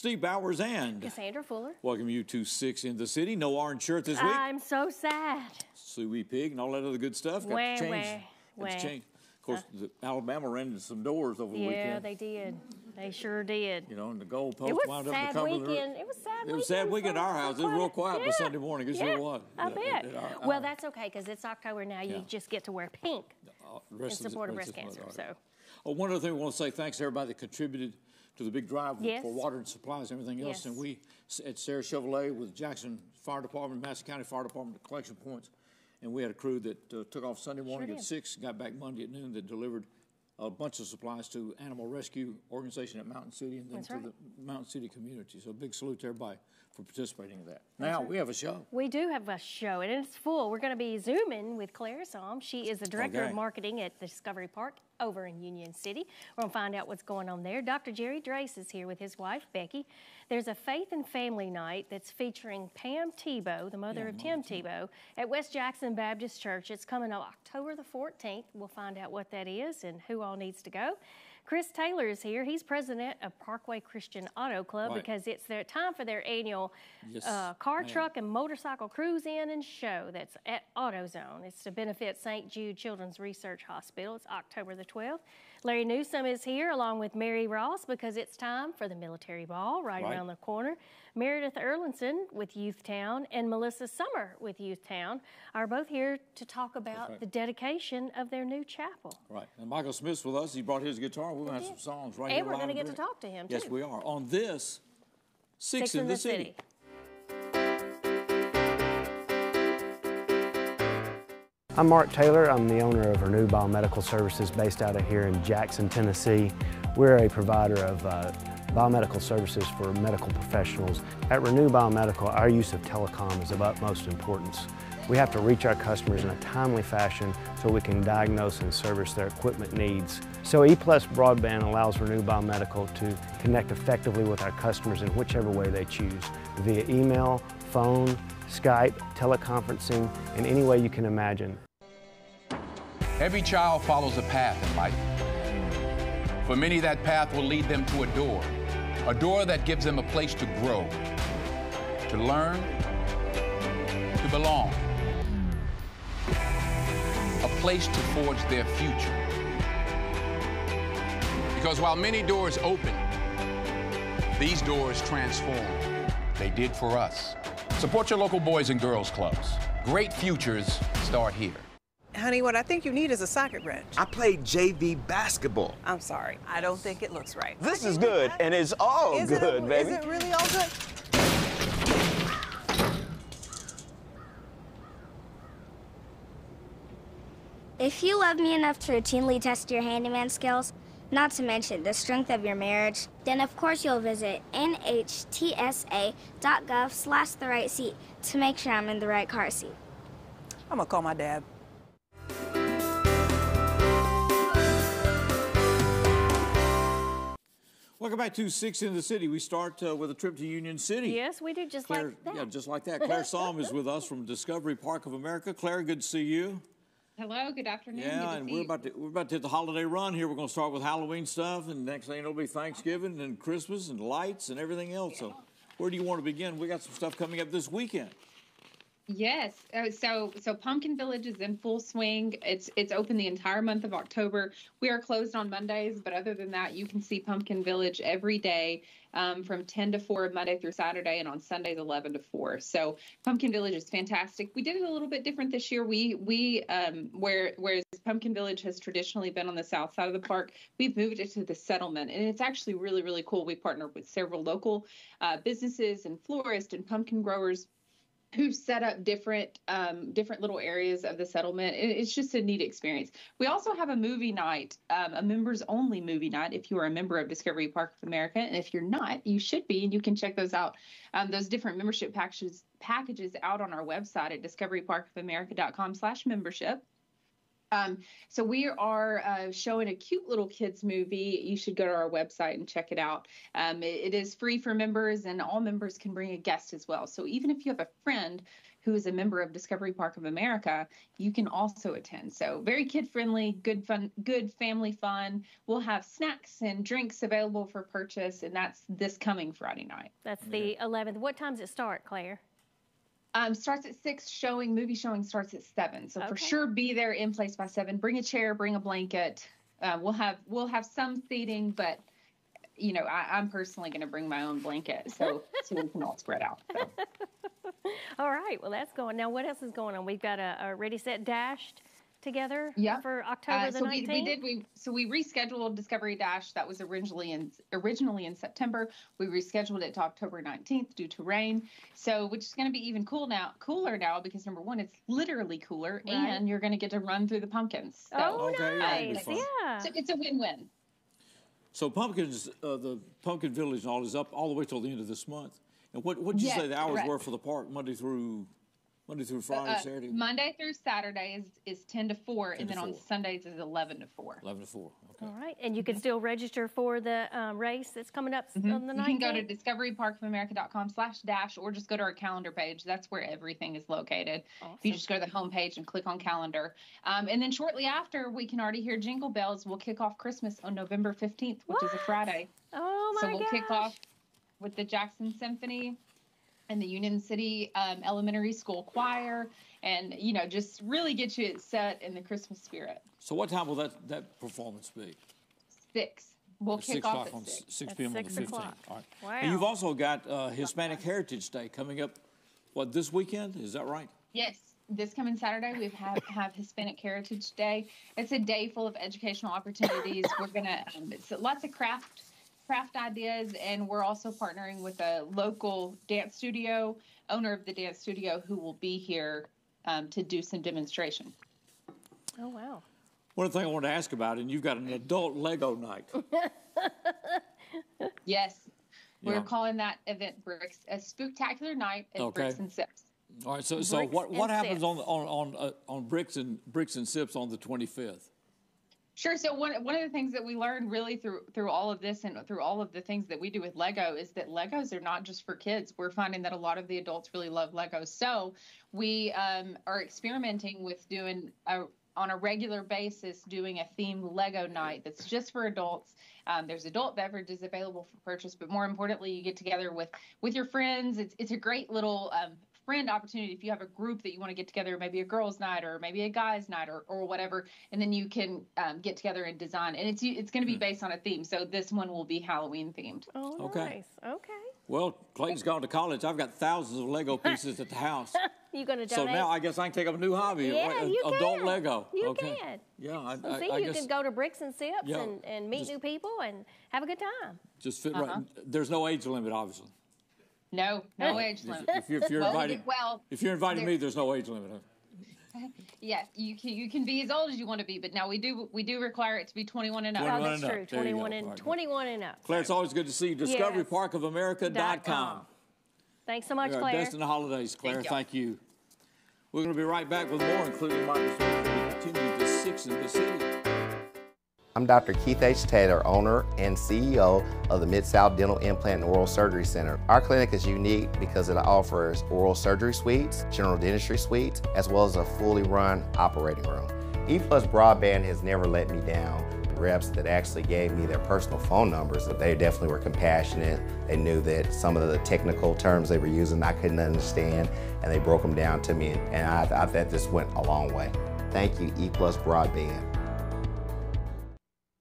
Steve Bowers and Cassandra Fuller. Welcome you to 6 in the City. No orange shirt this week. I'm so sad. Suey Pig and all that other good stuff. Got to change. Got to change. Of course, Alabama ran into some doors over the weekend. Yeah, they did. They sure did. You know, and the goalpost wound up in the cover. It was sad weekend. It was sad. It was sad weekend at our house. It was real quiet on Sunday morning. It sure was. I bet. Well, that's okay because it's October now. You just get to wear pink in support of breast cancer. So. One other thing we want to say, thanks to everybody that contributed to the big drive for water and supplies and everything else. And we at Sarah Chevrolet with Jackson Fire Department, Madison County Fire Department collection points, and we had a crew that took off Sunday morning at 6, got back Monday at noon, that delivered a bunch of supplies to Animal Rescue Organization at Mountain City and then to the Mountain City community. So a big salute to everybody for participating in that. Now, we have a show. We do have a show, and it's full. We're going to be Zooming with Claire Somm. She is the Director of Marketing at the Discovery Park over in Union City. We're going to find out what's going on there. Dr. Jerry Drace is here with his wife, Becky. There's a Faith and Family Night that's featuring Pam Tebow, the mother of Tim Tebow, at West Jackson Baptist Church. It's coming on October the 14th. We'll find out what that is and who all needs to go. Chris Taylor is here. He's president of Parkway Christian Auto Club because it's their time for their annual car, truck, and motorcycle cruise-in and show that's at AutoZone. It's to benefit St. Jude Children's Research Hospital. It's October the 12th. Larry Newsome is here along with Mary Ross because it's time for the military ball right around the corner. Meredith Erlinson with Youthtown and Melissa Summer with Youthtown are both here to talk about the dedication of their new chapel. Right. And Michael Smith's with us. He brought his guitar. We're going to have some songs right here. And we're going to get to talk to him, too. Yes, we are. On this, 6 in the City. I'm Mark Taylor. I'm the owner of Renew Biomedical Services based out of here in Jackson, Tennessee. We're a provider of biomedical services for medical professionals. At Renew Biomedical, our use of telecom is of utmost importance. We have to reach our customers in a timely fashion so we can diagnose and service their equipment needs. So EPlus Broadband allows Renew Biomedical to connect effectively with our customers in whichever way they choose, via email, phone, Skype, teleconferencing, and any way you can imagine. Every child follows a path in life. For many, that path will lead them to a door that gives them a place to grow, to learn, to belong, a place to forge their future. Because while many doors open, these doors transform. They did for us. Support your local Boys and Girls Clubs. Great futures start here. Honey, what I think you need is a socket wrench. I played JV basketball. I'm sorry. I don't think it looks right. This is good, and it's all good, baby. Is it really all good? If you love me enough to routinely test your handyman skills, not to mention the strength of your marriage, then of course you'll visit nhtsa.gov/therightseat to make sure I'm in the right car seat. I'm gonna call my dad. Welcome back to 6 in the City. We start with a trip to Union City. Yes, we do, just like that. Yeah, just like that. Claire Somm is with us from Discovery Park of America. Claire, good to see you. Hello, good afternoon. Yeah, and we're about to hit the holiday run here. We're going to start with Halloween stuff, and next thing it'll be Thanksgiving and Christmas and lights and everything else. Yeah. So where do you want to begin? We got some stuff coming up this weekend. Yes. So Pumpkin Village is in full swing. It's open the entire month of October. We are closed on Mondays, but other than that, you can see Pumpkin Village every day from 10 to 4 Monday through Saturday, and on Sundays 11 to 4. So Pumpkin Village is fantastic. We did it a little bit different this year. Whereas Pumpkin Village has traditionally been on the south side of the park, we've moved it to the settlement, and it's actually really, really cool. We partnered with several local businesses and florists and pumpkin growers who set up different little areas of the settlement. It's just a neat experience. We also have a movie night, a members-only movie night if you are a member of Discovery Park of America. And if you're not, you should be, and you can check those out, those different membership packages out on our website at discoveryparkofamerica.com/membership. So we are showing a cute little kids movie. You should go to our website and check it out. It is free for members, and all members can bring a guest as well. So even if you have a friend who is a member of Discovery Park of America, you can also attend. So very kid-friendly, good fun, good family fun. We'll have snacks and drinks available for purchase, and that's this coming Friday night. That's the 11th. What time does it start, Claire? Starts at 6, movie showing starts at 7. So for sure be there in place by 7. Bring a chair, bring a blanket. We'll have some seating, but you know, I'm personally going to bring my own blanket so we can all spread out. So. All right, well, that's going. Now, what else is going on? We've got a Ready, Set, Dashed together for October the 19th. We rescheduled Discovery Dash. That was originally in September. We rescheduled it to October 19th due to rain. So, which is going to be even cooler now because number one, it's literally cooler, and you're going to get to run through the pumpkins. So, nice! Yeah, so it's a win-win. So pumpkins, the Pumpkin Village and all is up all the way till the end of this month. And what did you say the hours were for the park, Monday through Friday, Saturday? Monday through Saturday is 10 to 4, and then on Sundays is 11 to 4. 11 to 4, okay. All right, and you can still register for the race that's coming up on the 19th? You can go to discoveryparkofamerica.com/dash or just go to our calendar page. That's where everything is located. Awesome. If you just go to the homepage and click on calendar. And then shortly after, we can already hear jingle bells. We'll kick off Christmas on November 15th, which is a Friday. Oh, my gosh. So we'll kick off with the Jackson Symphony and the Union City Elementary School Choir, and, you know, just really get you set in the Christmas spirit. So what time will that performance be? 6. We'll kick off at 6. 6 p.m. on the 15th. All right. Wow. And you've also got Hispanic Heritage Day coming up, this weekend? Is that right? Yes. This coming Saturday, we have Hispanic Heritage Day. It's a day full of educational opportunities. We're going to, it's lots of craft ideas, and we're also partnering with a local dance studio, owner of the dance studio, who will be here to do some demonstration. Oh, wow. One thing I wanted to ask about, and you've got an adult Lego night. Yes. We're calling that event Bricks, a spooktacular night at Bricks and Sips. All right, so what happens on Bricks and Sips on the 25th? Sure. So one of the things that we learned really through all of this and through all of the things that we do with Lego is that Legos are not just for kids. We're finding that a lot of the adults really love Legos. So we are experimenting with doing on a regular basis doing a themed Lego night that's just for adults. There's adult beverages available for purchase, but more importantly, you get together with your friends. It's a great little friend opportunity if you have a group that you want to get together, maybe a girls' night or maybe a guys' night or whatever, and then you can get together and design. And it's going to be based on a theme. So this one will be Halloween themed. Oh, okay. Nice. Okay. Well, Clayton's gone to college. I've got thousands of Lego pieces at the house. You going to donate? So now I guess I can take up a new hobby. Yeah, you adult can. You can. Yeah, I you guess, can go to Bricks and Sips and meet new people and have a good time. Just fit right. There's no age limit, obviously. No age limit. If you're inviting me, there's no age limit. Yes, you can be as old as you want to be, but now we do require it to be 21 and up. Oh, that's true. 21 and up. Claire, it's always good to see you. DiscoveryParkofAmerica.com. Thanks so much, Claire. Best in the holidays, Claire. Thank you. We're going to be right back with more, including Microsoft. We continue to 6 in the city. I'm Dr. Keith H. Taylor, owner and CEO of the Mid-South Dental Implant and Oral Surgery Center. Our clinic is unique because it offers oral surgery suites, general dentistry suites, as well as a fully run operating room. EPlus Broadband has never let me down. The reps that actually gave me their personal phone numbers, they definitely were compassionate. They knew that some of the technical terms they were using I couldn't understand, and they broke them down to me, and I thought this went a long way. Thank you, EPlus Broadband.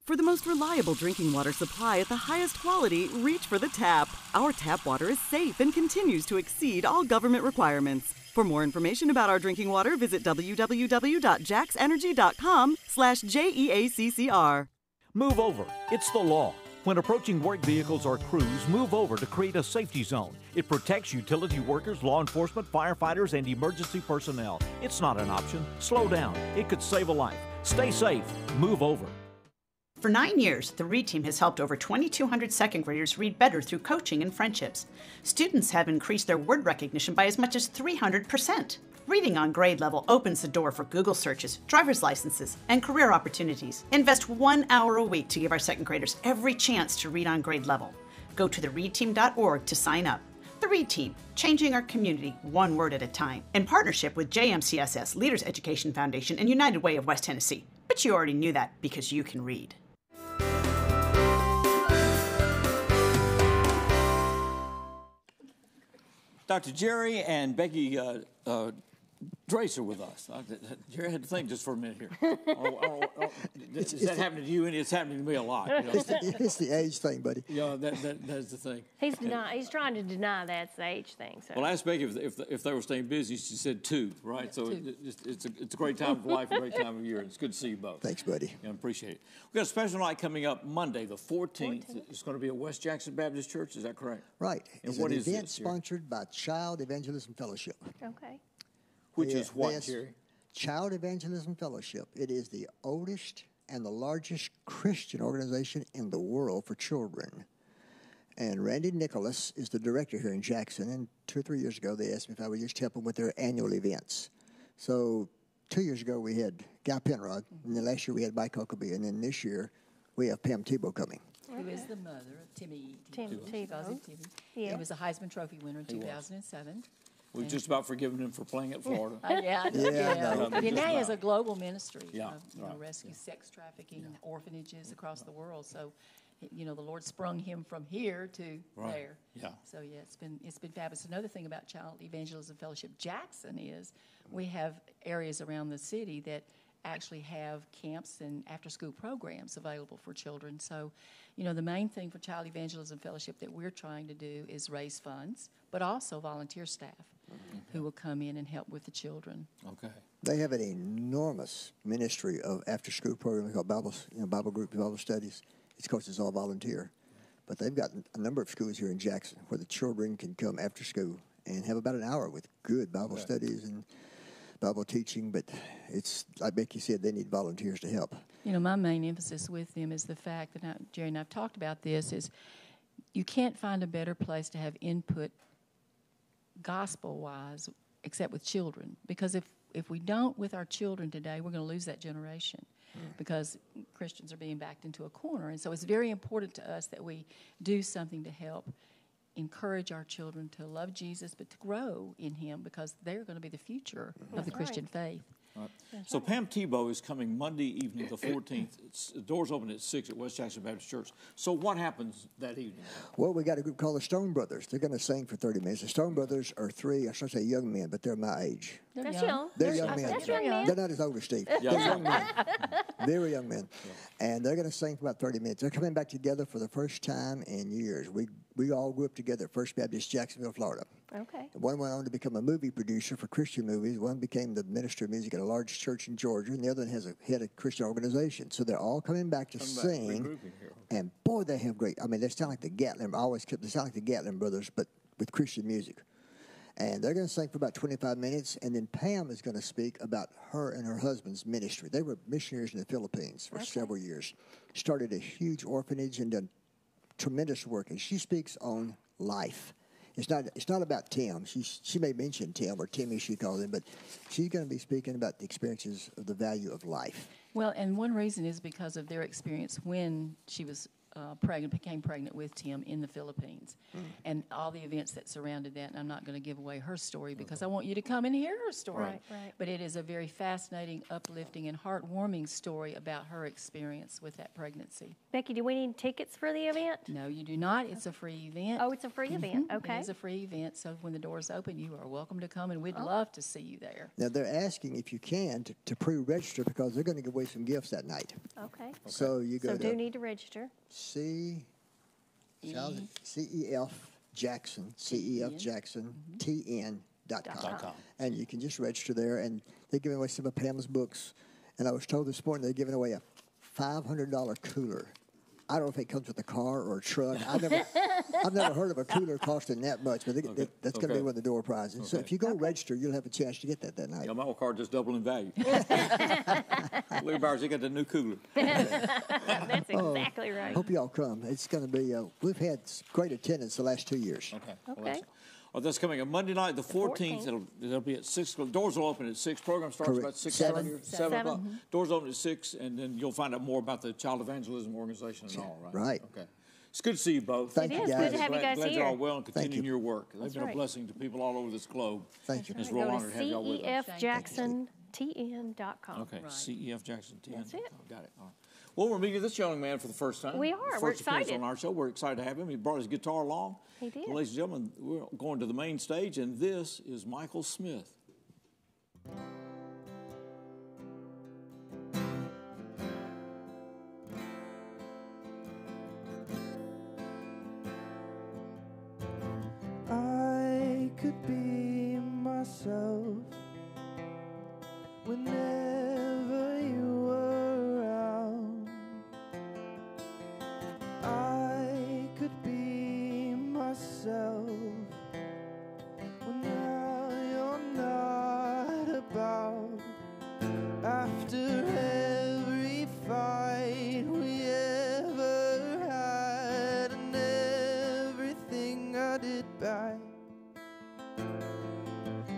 For the most reliable drinking water supply at the highest quality, reach for the tap. Our tap water is safe and continues to exceed all government requirements. For more information about our drinking water, visit www.jaxenergy.com/JEACCR. Move over. It's the law. When approaching work vehicles or crews, move over to create a safety zone. It protects utility workers, law enforcement, firefighters, and emergency personnel. It's not an option. Slow down. It could save a life. Stay safe. Move over. For 9 years, the READ team has helped over 2,200 second graders read better through coaching and friendships. Students have increased their word recognition by as much as 300%. Reading on grade level opens the door for Google searches, driver's licenses, and career opportunities. Invest 1 hour a week to give our second graders every chance to read on grade level. Go to thereadteam.org to sign up. The Read Team, changing our community one word at a time, in partnership with JMCSS, Leaders Education Foundation, and United Way of West Tennessee. But you already knew that because you can read. Dr. Jerry and Becky Drace are with us. Jerry, I had to think just for a minute here. Is that happening to you? And it's happening to me a lot. You know? It's the age thing, buddy. Yeah, that's the thing. He's trying to deny that's the age thing. So. Well, I asked Becky if they were staying busy. She said 2, right? So it's a great time of life, a great time of year. It's good to see you both. Thanks, buddy. I appreciate it. We've got a special night coming up Monday, the 14th. It's going to be at West Jackson Baptist Church. Is that correct? Right. And it's what an is event this, sponsored by Child Evangelism Fellowship. Okay. Which is what, Jerry? Child Evangelism Fellowship. It is the oldest and the largest Christian organization in the world for children. And Randy Nicholas is the director here in Jackson. And 2 or 3 years ago, they asked me if I would just help them with their annual events. So 2 years ago, we had Guy Penrod. And then last year, we had Mike Huckabee. And then this year, we have Pam Tebow coming. Who is the mother of Timmy Tebow. Timmy. Yeah. He was a Heisman Trophy winner in 2007. We've just about forgiven him for playing at Florida. Yeah. Now he has a global ministry of rescue sex trafficking orphanages across the world. So, the Lord sprung him from here to there. Yeah. So it's been fabulous. Another thing about Child Evangelism Fellowship Jackson is we have areas around the city that actually have camps and after-school programs available for children. So, the main thing for Child Evangelism Fellowship that we're trying to do is raise funds, but also volunteer staff who will come in and help with the children. Okay. They have an enormous ministry of after-school programs called Bible groups, Bible studies. Of course, it's all volunteer. But they've got a number of schools here in Jackson where the children can come after school and have about an hour with good Bible studies and Bible teaching. But it's, like Becky said, they need volunteers to help. My main emphasis with them is the fact that Jerry and I've talked about this is you can't find a better place to have input gospel-wise except with children. Because if we don't with our children today, we're going to lose that generation because Christians are being backed into a corner. And so it's very important to us that we do something to help encourage our children to love Jesus but to grow in him because they're going to be the future of the Christian faith. Right. So Pam Tebow is coming Monday evening, the 14th. The doors open at 6 at West Jackson Baptist Church. So what happens that evening? Well, we got a group called the Stone Brothers. They're going to sing for 30 minutes. The Stone Brothers are 3, I should say young men, but they're my age. That's young. They're young men. That's young men. They're not as old as Steve. They're young men. Very young men. And they're going to sing for about 30 minutes. They're coming back together for the first time in years. We all grew up together at First Baptist, Jacksonville, Florida. Okay. One went on to become a movie producer for Christian movies. One became the minister of music at a large church in Georgia, and the other one has a head of Christian organization. So they're all coming back to sing. And boy, they have great. I mean, they sound like the Gatlin. They sound like the Gatlin brothers, but with Christian music. And they're going to sing for about 25 minutes, and then Pam is going to speak about her and her husband's ministry. They were missionaries in the Philippines for several years. Started a huge orphanage and done tremendous work, and she speaks on life. It's not about Tim. She may mention Tim, or Timmy she calls him, but she's going to be speaking about the experiences of the value of life. Well, and one reason is because of their experience when she was became pregnant with Tim in the Philippines, and all the events that surrounded that. And I'm not going to give away her story because I want you to come and hear her story. Right. But it is a very fascinating, uplifting, and heartwarming story about her experience with that pregnancy. Becky, do we need tickets for the event? No, you do not. It's a free event. Oh, it's a free event. Okay. It is a free event, so when the doors open, you are welcome to come, and we'd love to see you there. Now, they're asking if you can to pre-register because they're going to give away some gifts that night. Okay. So you go to... So do need to register. CEF Jackson, CEF Jackson, TN.com. And you can just register there, and they're giving away some of Pam's books. And I was told this morning they're giving away a $500 cooler. I don't know if it comes with a car or a truck. I've never heard of a cooler costing that much, but that's going to be one of the door prizes. Okay. So if you go register, you'll have a chance to get that night. Yeah, my old car just doubled in value. Larry Bowers, they got the new cooler. That's exactly right. Hope y'all come. It's going to be, we've had great attendance the last 2 years. Okay. Well, that's coming on Monday night, the 14th. It'll be at 6. Doors will open at 6. Program starts about 6:30 or 7 o'clock. Doors open at 6, and then you'll find out more about the Child Evangelism Organization and all, right? Right. Okay. It's good to see you both. Thank you, guys. Good to have you guys glad here. you're all well and continuing your work. They've been right. a blessing to people all over this globe. Thank you. It's real honor to have y'all with us. CEFJacksonTN.com. Okay, CEFJacksonTN.com. That's it. Got it. All right. Well, we're meeting this young man for the first time. We are. First We're appearance excited. on our show. We're excited to have him. He brought his guitar along. He did. Well, ladies and gentlemen, we're going to the main stage, and this is Michael Smith. I could be myself whenever you were around. I could be myself when now you're not about. After every fight we ever had and everything I did back,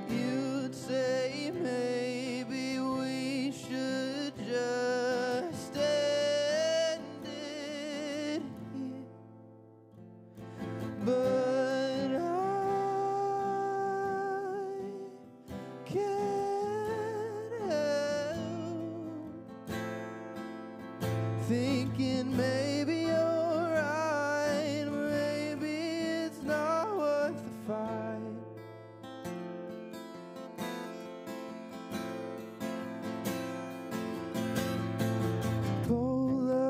you'd say maybe we should just end it here. But I can't help thinking maybe you're right, maybe it's not worth the fight.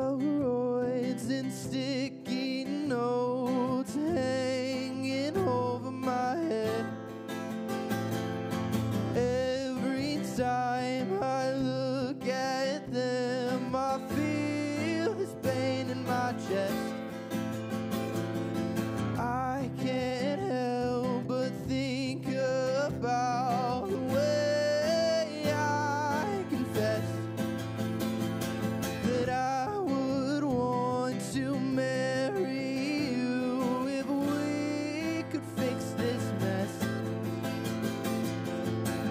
Polaroids and sticky notes hanging over my head. Every time I look at them, I feel this pain in my chest. I can't help but think about the way I confessed that I would want to marry you if we could fix this mess.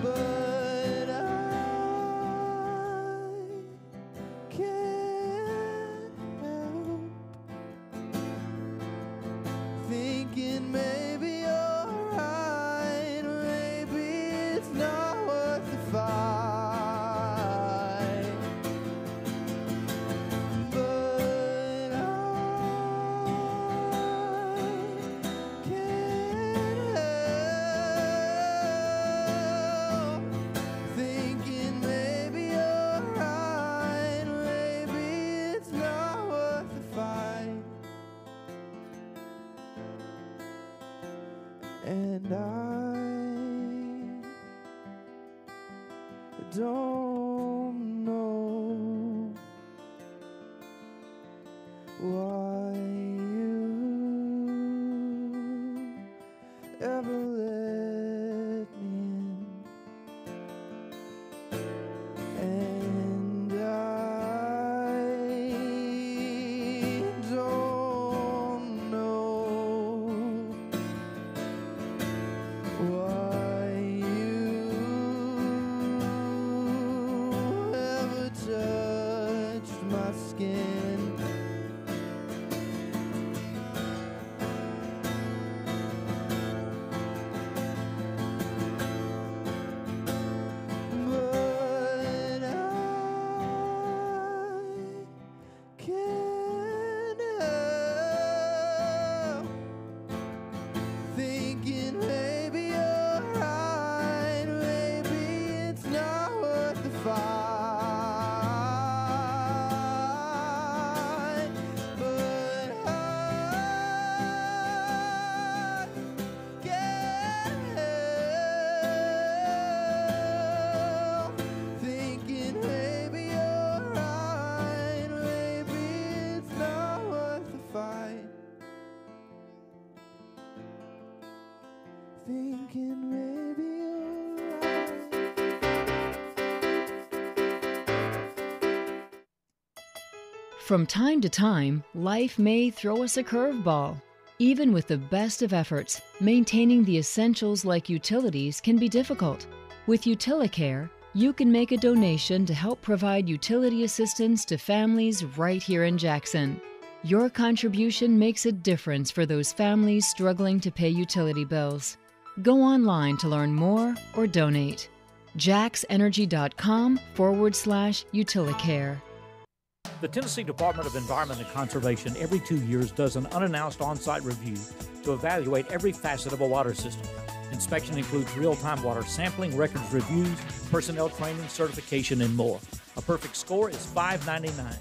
But I can't help thinking maybe you're right, maybe it's not worth the fight. But I can't help thinking maybe you're right, maybe it's not worth the fight. And I don't know why you ever let me in. And I don't know why you ever touched my skin. But I can't help thinking maybe you're right, maybe it's not worth the fight. But I can't help thinking maybe you're right, maybe it's not worth the fight. Thinking maybe you're right. From time to time, life may throw us a curveball. Even with the best of efforts, maintaining the essentials like utilities can be difficult. With Utilicare, you can make a donation to help provide utility assistance to families right here in Jackson. Your contribution makes a difference for those families struggling to pay utility bills. Go online to learn more or donate. jaxenergy.com/Utilicare. The Tennessee Department of Environment and Conservation every 2 years does an unannounced on-site review to evaluate every facet of a water system. Inspection includes real-time water sampling, records reviews, personnel training, certification, and more. A perfect score is $5.99.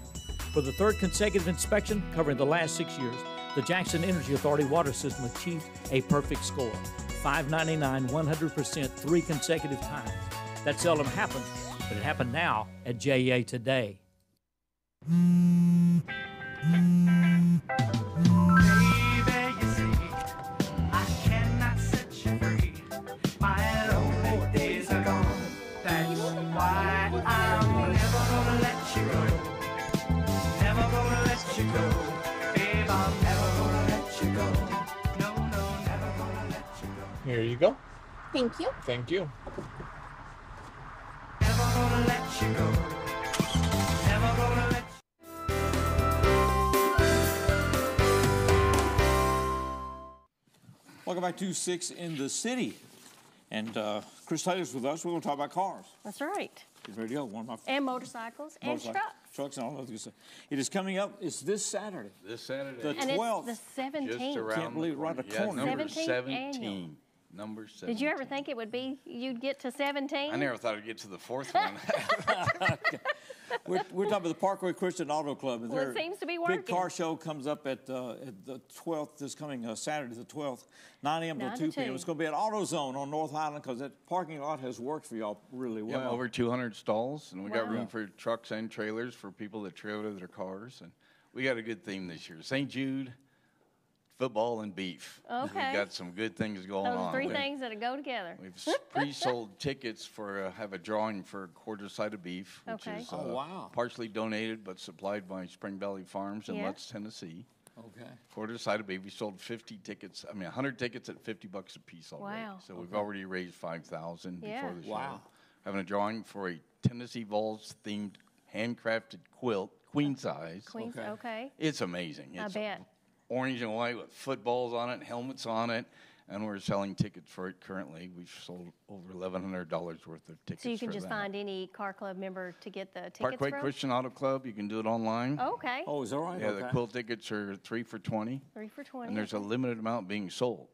For the third consecutive inspection, covering the last 6 years, the Jackson Energy Authority water system achieved a perfect score. $5.99, 100%, 3 consecutive times. That seldom happens, but it happened now at JEA today. Here you go. Thank you. Thank you. Welcome back to 6 in the City. And Chris Taylor's with us. We're going to talk about cars. That's right. He's ready to go. One of my and motorcycles and trucks. Trucks and all that good stuff. It is coming up. It's this Saturday. This Saturday. The And 12th. it's the 17th. Just around Can't believe right a corner. number 17th 17. annual. Number 17. Did you ever think it would be, you'd get to 17? I never thought I'd get to the 4th one. We're talking about the Parkway Christian Auto Club. And Well, it their seems to be working. big car show comes up at the 12th, this coming Saturday, the 12th, 9 a.m. to 2 p.m. It's going to be at AutoZone on North Island because that parking lot has worked for y'all really well. Yeah, over 200 stalls, and we got room for trucks and trailers for people that trailer their cars. And we got a good theme this year. St. Jude, football, and beef. Okay. We've got some good things going Those on. three things that go together. We've pre-sold tickets for have a drawing for a quarter side of beef, which is partially donated but supplied by Spring Valley Farms in Lutz, Tennessee. Okay. Quarter side of beef. We sold 50 tickets. I mean, 100 tickets at $50 a piece already. Wow. So we've already raised $5,000 before the show. Wow. Having a drawing for a Tennessee Vols themed handcrafted quilt, queen size. Okay. It's amazing. It's I bet. Orange and white with footballs on it, helmets on it, and we're selling tickets for it currently. We've sold over $1,100 worth of tickets. So you can just that. Find any car club member to get the tickets Parkway from? Christian Auto Club. You can do it online. Okay. Oh, is that right? Yeah, the quilt tickets are 3 for $20. 3 for $20. And there's a limited amount being sold.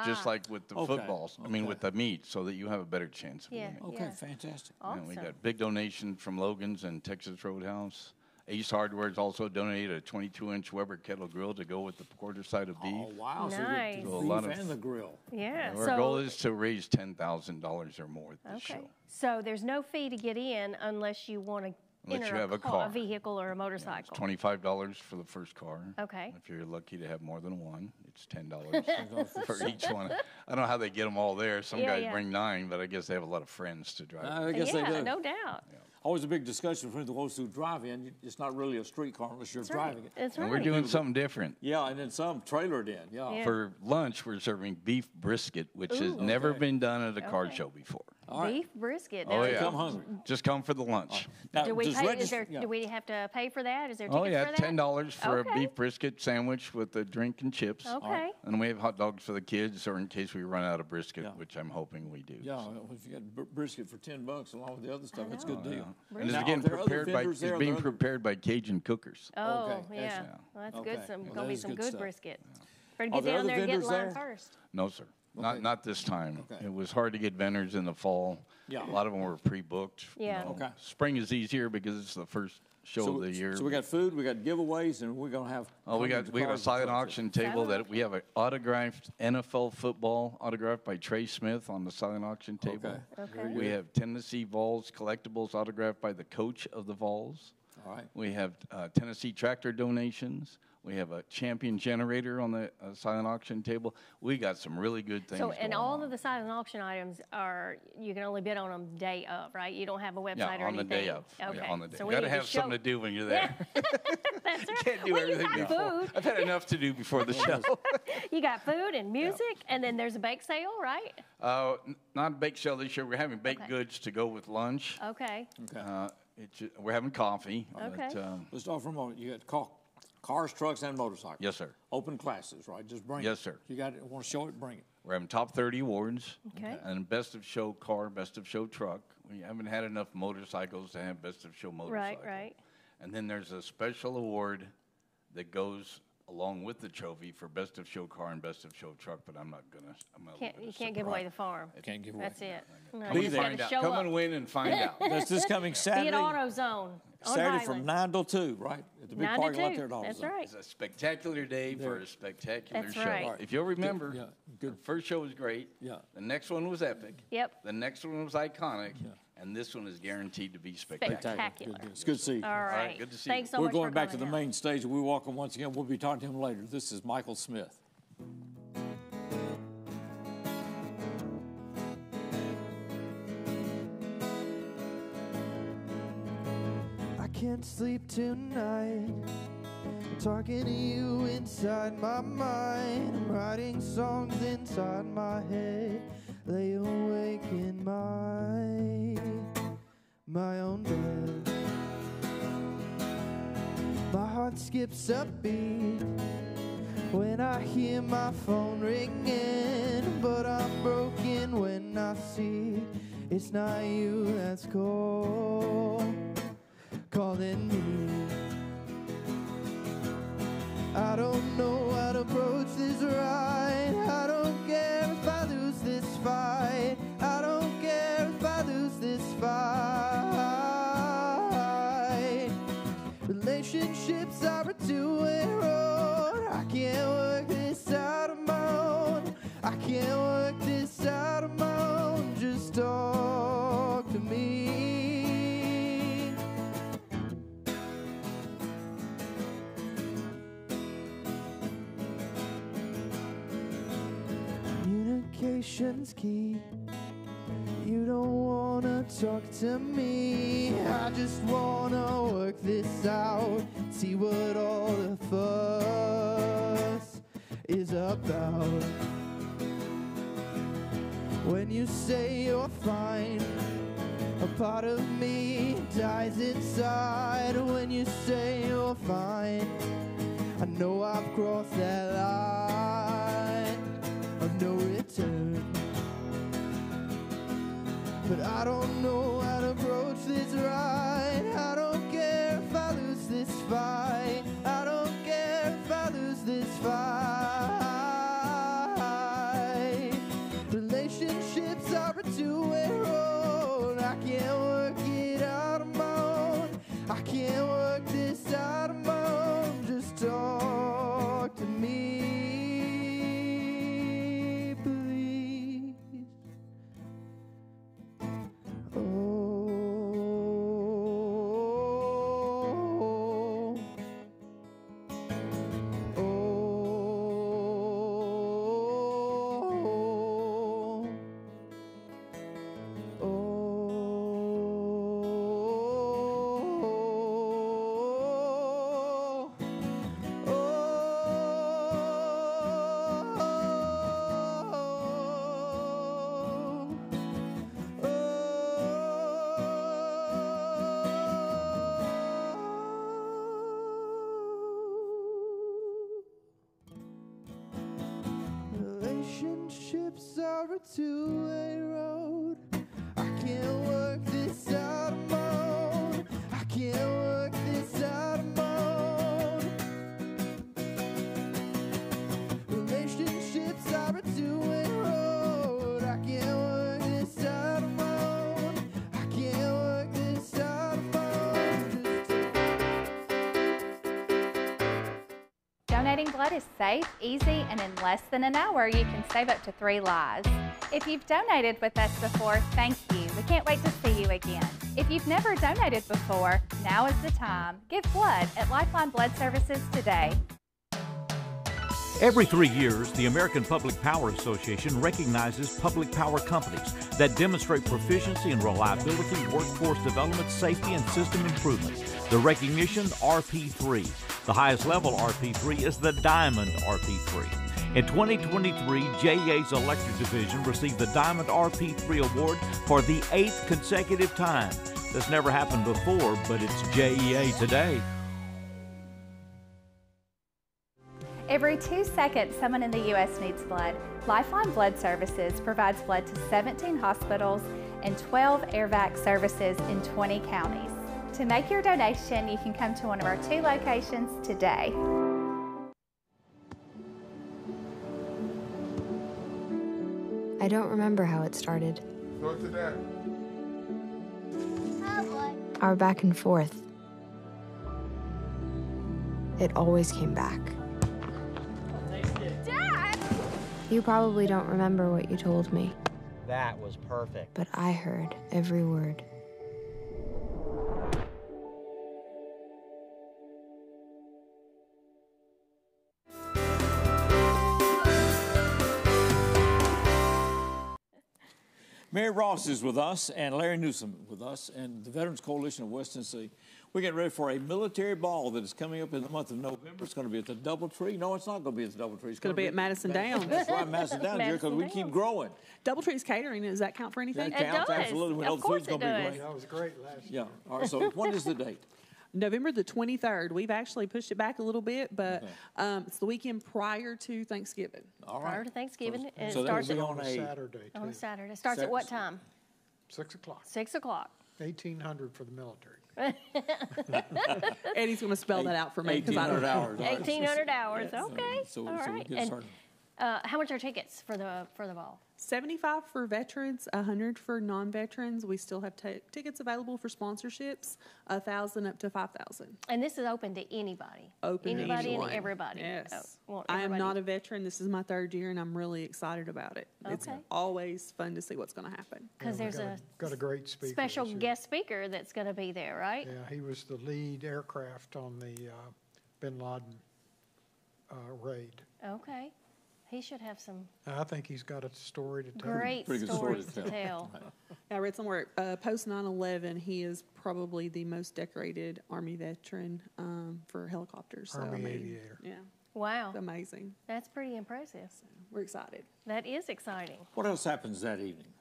Just like with the footballs. I mean, with the meat, so that you have a better chance of winning. Okay, fantastic. Awesome. And we got big donations from Logan's and Texas Roadhouse. Ace Hardware's also donated a 22-inch Weber kettle grill to go with the quarter side of beef. Oh, wow. Nice. So the beef and the grill. Yeah. Our goal is to raise $10,000 or more at this show. So there's no fee to get in unless you want to enter a car, a vehicle or a motorcycle. It's $25 for the first car. Okay. If you're lucky to have more than one, it's $10 for each one. I don't know how they get them all there. Some guys bring 9, but I guess they have a lot of friends to drive. I guess they do. No doubt. Yeah. Always a big discussion between those who drive in. It's not really a street car unless you're driving it. That's right. And we're doing something different. Yeah, and then some trailered in. Yeah. For lunch, we're serving beef brisket, which has never been done at a car show before. Beef brisket. Oh, now, yeah. Come hungry. Just come for the lunch. Now, do we have to pay for that? Is there tickets for that? $10 for a beef brisket sandwich with a drink and chips. Okay. And we have hot dogs for the kids, or in case we run out of brisket, which I'm hoping we do. Yeah, if you got brisket for $10 along with the other stuff, that's a good deal. And it's again being prepared by Cajun cookers. Oh, yeah. Well, that's good. Going to be some good brisket. Better get down there and get in line first. No, sir. Not this time. It was hard to get vendors in the fall. Yeah. A lot of them were pre-booked. Yeah. Spring is easier because it's the first show of the year. So we got food, we got giveaways, and we're going to have... we got a silent auction table that we have an autographed NFL football autographed by Trey Smith on the silent auction table. Okay. We have Tennessee Vols collectibles autographed by the coach of the Vols. All right. We have Tennessee tractor donations. We have a champion generator on the silent auction table. We got some really good things. So, and all of the silent auction items you can only bid on them day of, right? You don't have a website or anything. On the day of. Okay. Yeah, on the day. So you got to have something to do when you're there. That's right. Can't do everything you got before. food. I've had enough to do before the show. You got food and music, and then there's a bake sale, right? Not a bake sale this year. We're having baked goods to go with lunch. Okay. We're having coffee. Okay. Let's start from a moment. You got Cars, trucks, and motorcycles. Yes, sir. Open classes, right? Just bring it. Yes, sir. You got it. Want to show it? Bring it. We're having top 30 awards. Okay. And best of show car, best of show truck. We haven't had enough motorcycles to have best of show motorcycle. Right. And then there's a special award that goes along with the trophy for best of show car and best of show truck, but I'm not gonna. You can't give away the farm. Can't give away. That's it. No, Come and find out. Come and win and find out. That's this coming Saturday. Be at AutoZone. Saturday from 9 till 2, right? At the big parking lot there at AutoZone. That's right. It's a spectacular day for a spectacular That's show. right. If you'll remember, the first show was great. Yeah. The next one was epic. Yep. The next one was iconic. Yeah. And this one is guaranteed to be spectacular. Good. It's good to see you. All right. Good to see Thanks you. so We're much going for back to the coming main stage. We're walking once again. We'll be talking to him later. This is Michael Smith. I can't sleep tonight. I'm talking to you inside my mind. I'm writing songs inside my head. Lay awake in my own bed. My heart skips a beat when I hear my phone ringing, but I'm broken when I see it's not you that's calling me. I don't know how to approach this right. I don't care if I lose this fight. I don't care if I lose this fight. Relationships are a two-way road. I can't work this out on my own. I can't work this out on my own. Just talk to me. Communication's key. You don't wanna talk to me. I just wanna work this out. See what all the fuss is about. When you say you're fine, a part of me dies inside. When you say you're fine, I know I've crossed that line of no return. But I don't know how to approach this right. I don't care if I lose this fight. I don't care if I lose this fight. Relationships are a two-way road. I can't work it out on my own. I can't work this out on my own. Just talk to me. Relationships are a two-way road. I can't work this out on my own. I can't work this out on my own. Relationships are a two-way road. I can't work this out on my own. I can't work this out on my own. Donating blood is safe, easy, and in less than an hour, you can save up to 3 lives. If you've donated with us before, thank you. We can't wait to see you again. If you've never donated before, now is the time. Give blood at Lifeline Blood Services today. Every 3 years, the American Public Power Association recognizes public power companies that demonstrate proficiency in reliability, workforce development, safety, and system improvements. The recognition, RP3. The highest level RP3 is the Diamond RP3. In 2023, JEA's Electric Division received the Diamond RP3 Award for the 8th consecutive time. This never happened before, but it's JEA today. Every 2 seconds, someone in the U.S. needs blood. Lifeline Blood Services provides blood to 17 hospitals and 12 AirVac services in 20 counties. To make your donation, you can come to one of our 2 locations today. I don't remember how it started. Go to that. Our back and forth. It always came back. Dad! You probably don't remember what you told me, That was perfect. but I heard every word. Mary Ross is with us, and Larry Newsom with us, and the Veterans Coalition of West Tennessee. We're getting ready for a military ball that is coming up in the month of November. It's going to be at the Doubletree. No, it's not going to be at the Doubletree. It's going to be at Madison Downs. That's right, Madison Downs, because we keep growing. Doubletree's catering, does that count for anything? That counts, absolutely. We know the food's going to be great. That was great last year. Yeah. All right, so when is the date? November the 23rd. We've actually pushed it back a little bit, but it's the weekend prior to Thanksgiving. All right. Prior to Thanksgiving. And so it starts that will on be a Saturday. On a Saturday. It starts at what time? 6 o'clock. 6 o'clock. 1,800 for the military. Eddie's going to spell that out for me. 1,800 hours. 1,800 hours. Yeah. Okay. So all right. we get And started. how much are tickets for the ball? 75 for veterans, 100 for non-veterans. We still have tickets available for sponsorships, 1,000 up to 5,000. And this is open to anybody. Open to anybody anyone. and everybody. Yes. Well, I am not a veteran. This is my 3rd year, and I'm really excited about it. Okay. It's always fun to see what's going to happen. Because there's got a great speaker. Special guest speaker that's going to be there, right? Yeah, he was the lead aircraft on the Bin Laden raid. Okay. He should have some I think he's got a story to tell. great stories to tell. I read somewhere, post 9/11, he is probably the most decorated Army veteran for helicopters. So, Army aviator. Yeah. Wow. It's amazing. That's pretty impressive. We're excited. That is exciting. What else happens that evening?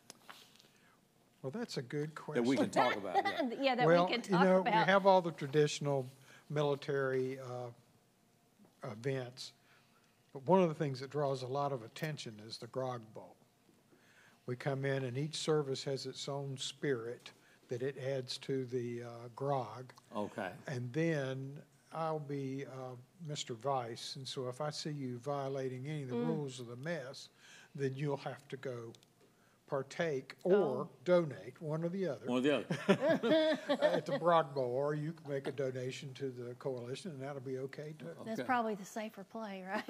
Well, that's a good question. That we can talk about. Yeah, that well, we can talk you know, about. we have all the traditional military events, but one of the things that draws a lot of attention is the Grog Bowl. We come in and each service has its own spirit that it adds to the grog. Okay. And then I'll be Mr. Vice, and so if I see you violating any of the rules of the mess, then you'll have to go partake or donate, one or the other. One or the other. At the Grog Bowl, or you can make a donation to the coalition, and that'll be okay too. That's probably the safer play, right?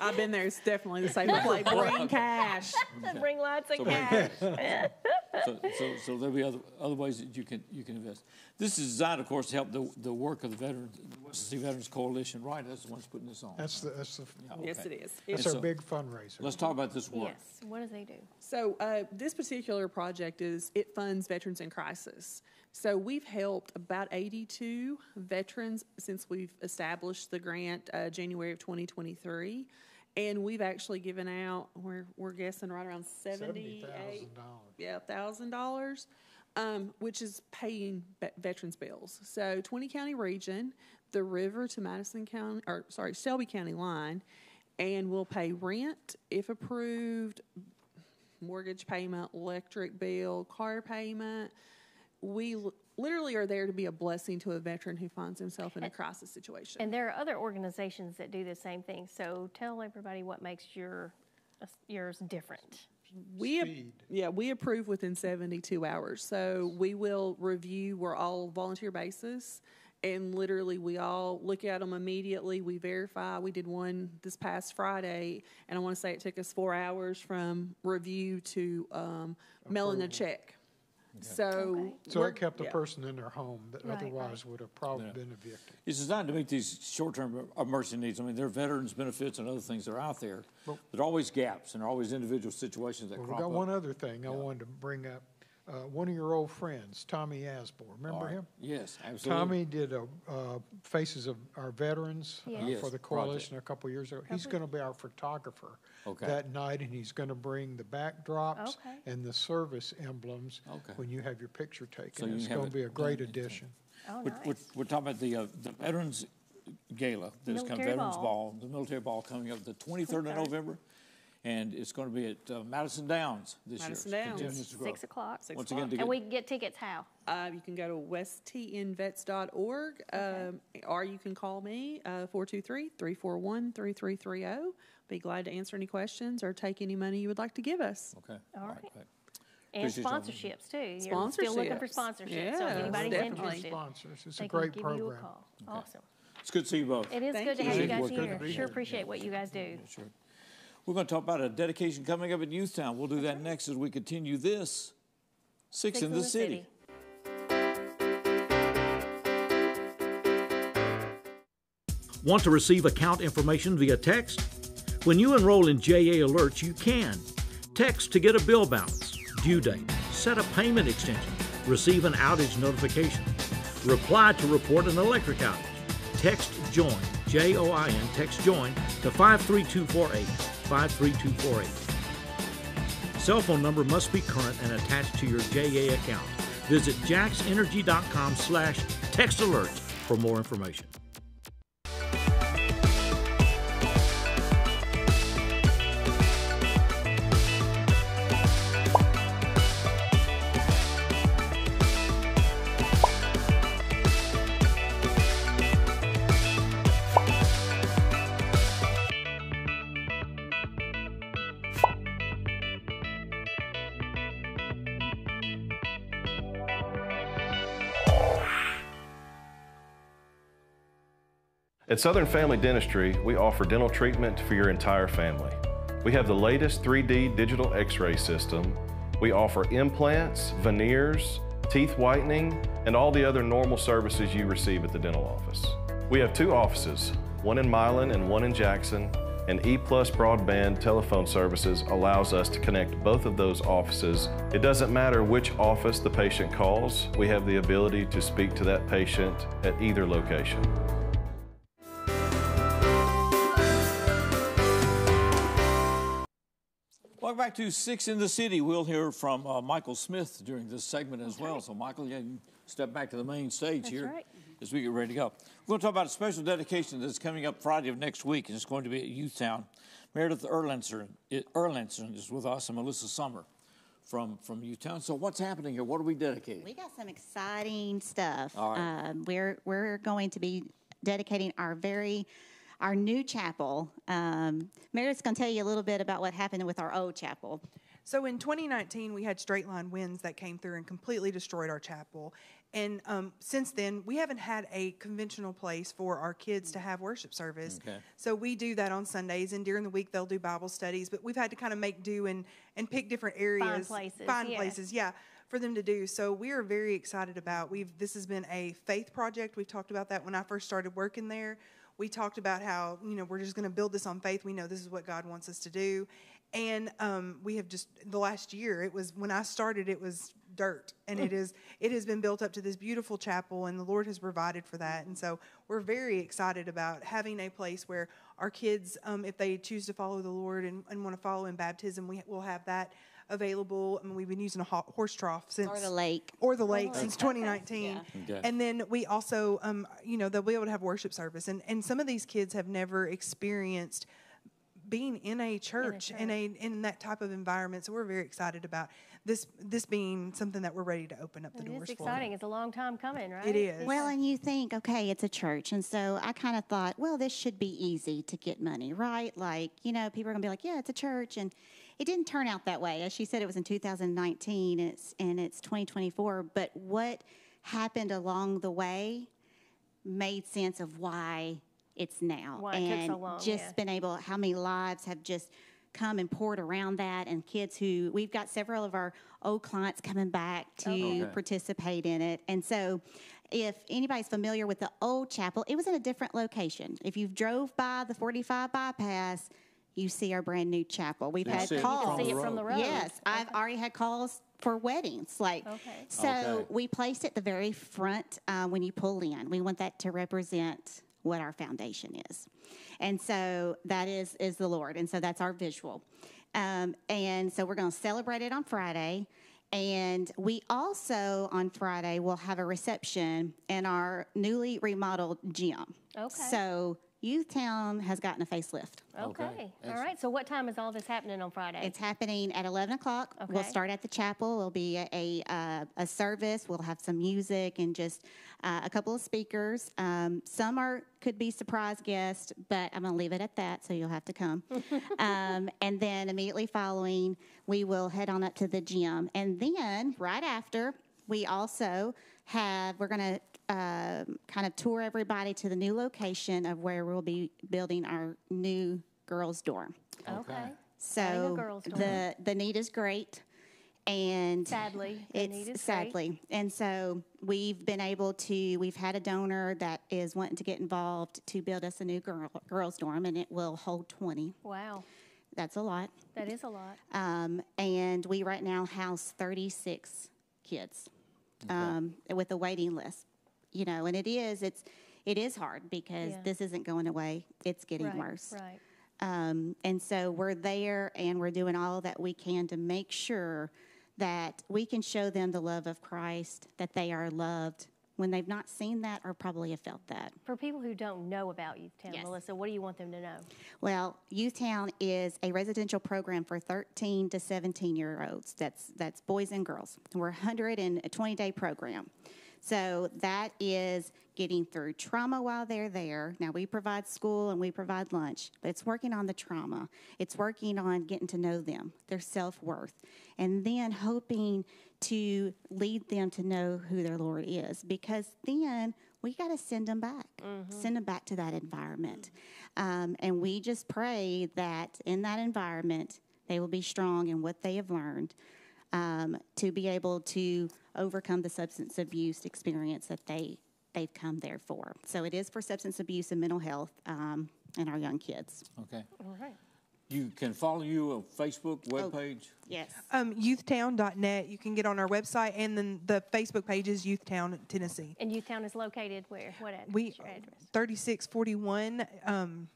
I've been there. It's definitely the safer play. Bring cash. Bring lots of cash. So there'll be other ways that you can invest. This is designed, of course, to help the work of the Veterans, the West Tennessee Veterans Coalition, right? That's the one's putting this on. That's the Yes, it is. That's our big fundraiser. Let's talk about this work. Yes. What do they do? So this particular project it funds veterans in crisis. So we've helped about 82 veterans since we've established the grant January of 2023. And we've actually given out, we're guessing right around $70,000. Yeah, $1,000, which is paying veterans' bills. So 20 county region, the river to Shelby County line, and we'll pay rent if approved, mortgage payment, electric bill, car payment. We literally are there to be a blessing to a veteran who finds himself in a crisis situation. And there are other organizations that do the same thing. So tell everybody what makes yours different. We approve within 72 hours. So we will review. We're all volunteer basis. And literally, we all look at them immediately. We verify. We did one this past Friday, and I want to say it took us 4 hours from review to mailing a check. So it kept the person in their home that otherwise would have probably been evicted. It's designed to meet these short-term emergency needs. I mean, there are veterans benefits and other things that are out there. There are always gaps, and there are always individual situations that crop up. We've got one other thing I wanted to bring up. One of your old friends, Tommy Asbor, remember him? Yes, absolutely. Tommy did Faces of Our Veterans for the coalition a couple years ago. He's going to be our photographer that night, and he's going to bring the backdrops and the service emblems when you have your picture taken. So it's going to be a great addition. We're talking about the veterans gala. There's kind of Veterans Ball, the military ball coming up the 23rd of November. And it's going to be at Madison Downs this year. Madison Downs. 6 o'clock. Once again, and we can get tickets how? You can go to westtnvets.org, or you can call me, 423-341-3330. Be glad to answer any questions or take any money you would like to give us. Okay. All right. And sponsorships, too. You're still looking for sponsorships. Yeah, so if anybody's interested, sponsors. It's they a great can give you a program. call. Awesome. It's good to see you both. It is good to have you guys here. Sure appreciate what you guys do. Yeah, sure. We're going to talk about a dedication coming up at Youthtown. We'll do that next as we continue this Six in the City. Want to receive account information via text? When you enroll in JA Alerts, you can. Text to get a bill balance, due date, set a payment extension, receive an outage notification, reply to report an electric outage. Text JOIN, J-O-I-N, text JOIN to 53248. 53248. Cell phone number must be current and attached to your JA account. Visit jaxenergy.com/textalerts for more information. At Southern Family Dentistry, we offer dental treatment for your entire family. We have the latest 3D digital x-ray system. We offer implants, veneers, teeth whitening, and all the other normal services you receive at the dental office. We have 2 offices, one in Milan and one in Jackson, and EPlus broadband telephone services allows us to connect both of those offices. It doesn't matter which office the patient calls, we have the ability to speak to that patient at either location. Welcome back to Six in the City. We'll hear from Michael Smith during this segment as well. So, Michael, you can step back to the main stage here as we get ready to go. We're going to talk about a special dedication that's coming up Friday of next week, and it's going to be at Youthtown. Meredith Erlandson is with us, and Melissa Summer from Youthtown. So, what's happening here? What are we dedicating? We got some exciting stuff. All right. We're going to be dedicating our new chapel. Meredith's going to tell you a little bit about what happened with our old chapel. So in 2019, we had straight line winds that came through and completely destroyed our chapel. And since then, we haven't had a conventional place for our kids to have worship service. Okay. So we do that on Sundays, and during the week, they'll do Bible studies. But we've had to kind of make do and pick different areas. Find places, yeah, for them to do. So we are very excited about, this has been a faith project. We've talked about that when I first started working there. We talked about how, we're just going to build this on faith. We know this is what God wants us to do. And we have just, the last year, when I started, it was dirt. And it has been built up to this beautiful chapel, and the Lord has provided for that. And so we're very excited about having a place where our kids, if they choose to follow the Lord and want to follow in baptism, we will have that available. I mean, we've been using a horse trough since... Or the lake. Since 2019. Yeah. Okay. And then we also, they'll be able to have worship service. And some of these kids have never experienced being in a church, in that type of environment. So we're very excited about this being something that we're ready to open up the doors for. It's exciting. It's a long time coming, right? It is. Well, and you think, okay, it's a church. And so I kind of thought, well, this should be easy to get money, right? Like, people are going to be like, yeah, it's a church. And it didn't turn out that way. As she said, it was in 2019 and it's 2024. But what happened along the way made sense of why it's now. Why it took so long, been able, how many lives have just come and poured around that, and kids we've got several of our old clients coming back to participate in it. And so if anybody's familiar with the old chapel, it was in a different location. If you drove by the 45 bypass, you see our brand new chapel. We've had calls. You can see it from the road. Yes, I've already had calls for weddings. We placed it the very front when you pull in. We want that to represent what our foundation is. And so that is the Lord. And so that's our visual. And so we're going to celebrate it on Friday. And we also, on Friday, will have a reception in our newly remodeled gym. Okay. So Youthtown has gotten a facelift. Okay. All right. So what time is all this happening on Friday? It's happening at 11 o'clock. Okay. We'll start at the chapel. It'll be a service. We'll have some music and just a couple of speakers. Some could be surprise guests, but I'm going to leave it at that, so you'll have to come. And then immediately following, we will head on up to the gym. And then right after, we also we're going to kind of tour everybody to the new location of where we'll be building our new girls' dorm. Okay. So the need is great, and sadly, and so we've had a donor that is wanting to get involved to build us a new girls' dorm, and it will hold 20. Wow. That's a lot. That is a lot. And we right now house 36 kids with a waiting list. You know, and it is hard because this isn't going away. It's getting worse. Right. And so we're there and we're doing all that we can to make sure that we can show them the love of Christ, that they are loved when they've not seen that or probably have felt that. For people who don't know about Youthtown, Melissa, what do you want them to know? Well, Youthtown is a residential program for 13 to 17-year-olds. That's boys and girls. We're a 120-day program. So that is getting through trauma while they're there. Now, we provide school and we provide lunch, but it's working on the trauma. It's working on getting to know them, their self-worth, and then hoping to lead them to know who their Lord is, because then we got to send them back, send them back to that environment. And we just pray that in that environment, they will be strong in what they have learned, to be able to overcome the substance abuse experience that they've come there for. So it is for substance abuse and mental health in our young kids. Okay. All right. You can follow you on Facebook webpage? Yes. Youthtown.net. You can get on our website, and then the Facebook page is Youthtown, Tennessee. And Youthtown is located where? What address? What's your address? 3641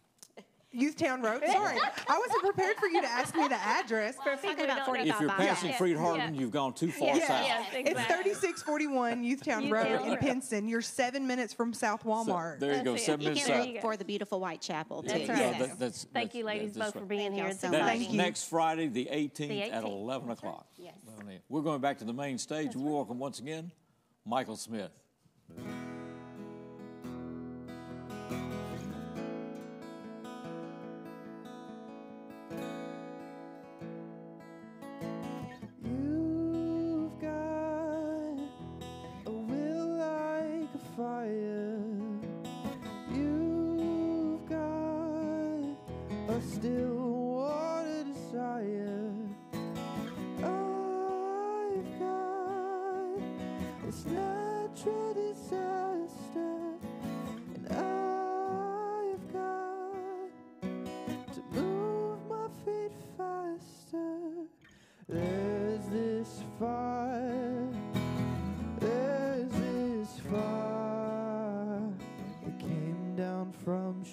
Youthtown Road. Sorry, I wasn't prepared for you to ask me the address. If you're passing Freed-Hardeman, you've gone too far south. Yes, exactly. It's 3641 Youthtown Road in Pinson. You're 7 minutes from South Walmart. So, there you go, 7 minutes south. For the beautiful white chapel, too. That's right. Yes. Thank you, ladies, both for being here. That's next Friday, the 18th at 11 o'clock. Yes. We're going back to the main stage. We'll welcome once again Michael Smith.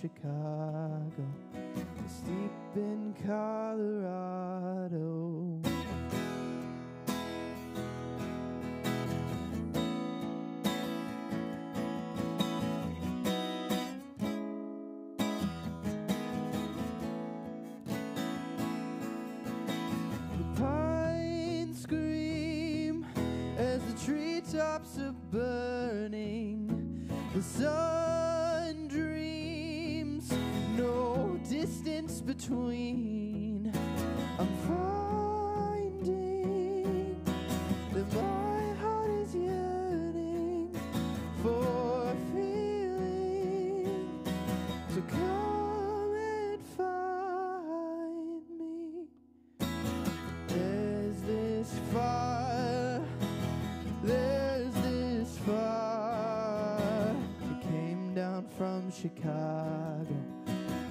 Chicago, steep in Colorado. The pines scream as the treetops are burning. The sun dreams, no distance between. I'm finding that my heart is yearning for a feeling to come and find me. There's this fire, there's this fire. It came down from Chicago,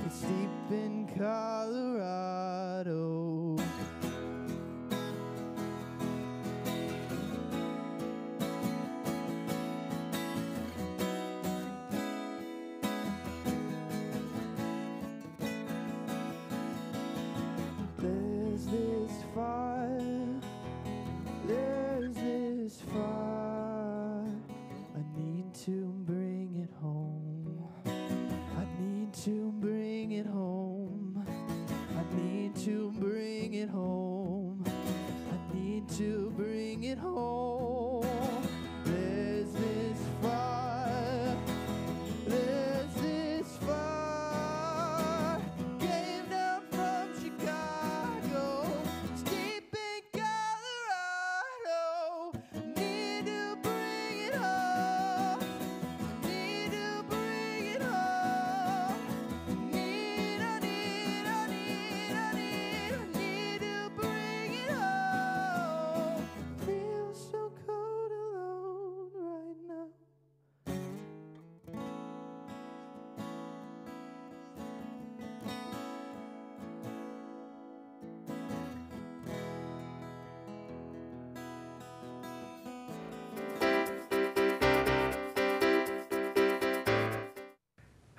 it's deep in Colorado. There's this fire, there's